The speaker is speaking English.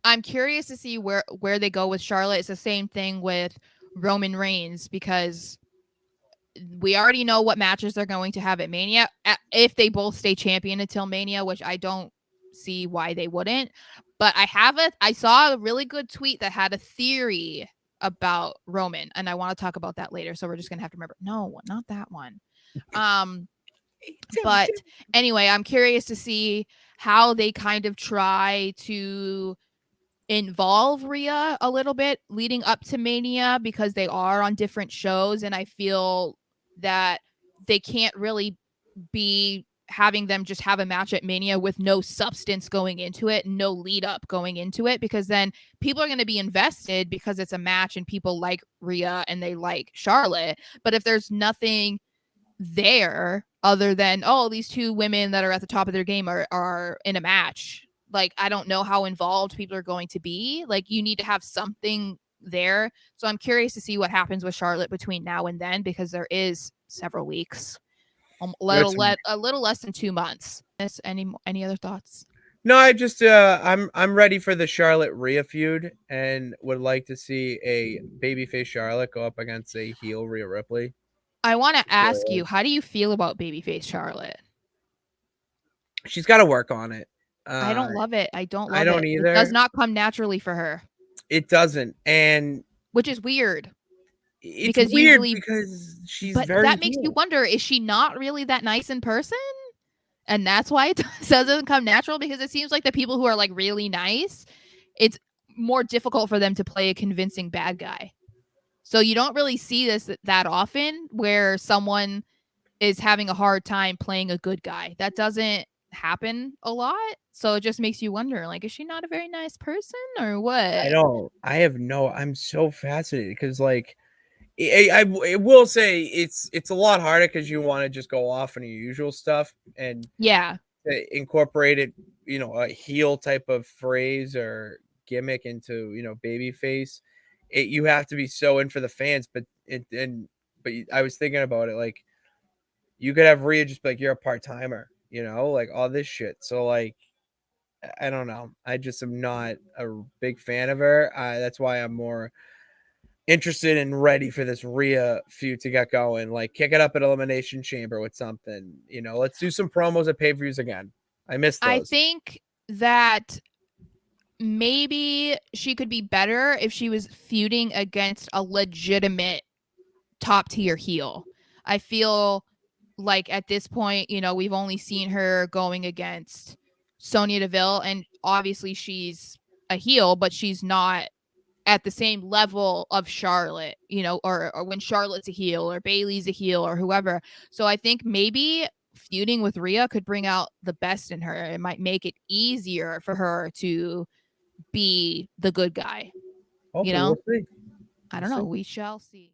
I'm curious to see where they go with Charlotte. It's the same thing with Roman Reigns, because we already know what matches they're going to have at Mania if they both stay champion until Mania, which I don't see why they wouldn't. But I saw a really good tweet that had a theory about Roman, and I want to talk about that later. So we're just gonna have to remember. No, not that one. But anyway, I'm curious to see how they kind of try to involve Rhea a little bit leading up to Mania, because they are on different shows, and I feel that they can't really be having them just have a match at Mania with no substance going into it, no lead up going into it, because then people are going to be invested because it's a match and people like Rhea and they like Charlotte. But if there's nothing there other than, oh, these two women that are at the top of their game are in a match, like, I don't know how involved people are going to be. Like, you need to have something there. So I'm curious to see what happens with Charlotte between now and then, because there is several weeks, a little less than 2 months. Any other thoughts? No, I just I'm ready for the Charlotte Rhea feud, and would like to see a babyface Charlotte go up against a heel Rhea Ripley. I want to ask you, how do you feel about babyface Charlotte? She's got to work on it. I don't love it. I don't love I don't it. It does either. not come naturally for her, It doesn't, and which is weird. it's Because weird usually, because she's but very that makes you heel. wonder, is she not really that nice in person? And that's why it doesn't come natural, because it seems like the people who are like really nice, it's more difficult for them to play a convincing bad guy. So you don't really see this that often, where someone is having a hard time playing a good guy. That doesn't happen a lot. So it just makes you wonder, like, is she not a very nice person or I what? don't. I have no. I'm so fascinated because, like, I will say it's a lot harder because you want to just go off on your usual stuff and Yeah. incorporate it, a heel type of phrase or gimmick into, babyface. You have to be so in for the fans, but I was thinking about it, like, you could have Rhea just be like, you're a part timer, like all this shit. So, like, I don't know. I just am not a big fan of her. That's why I'm more interested and ready for this Rhea feud to get going. Like, kick it up at Elimination Chamber with something. Let's do some promos at pay-per-views again. I miss I those. think that maybe she could be better if she was feuding against a legitimate top tier heel. I feel like at this point, we've only seen her going against Sonya Deville, and obviously she's a heel, but she's not at the same level of Charlotte, or when Charlotte's a heel or Bayley's a heel or whoever. So I think maybe feuding with Rhea could bring out the best in her. It might make it easier for her to be the good guy. Hopefully, we'll see. I don't know. We shall see.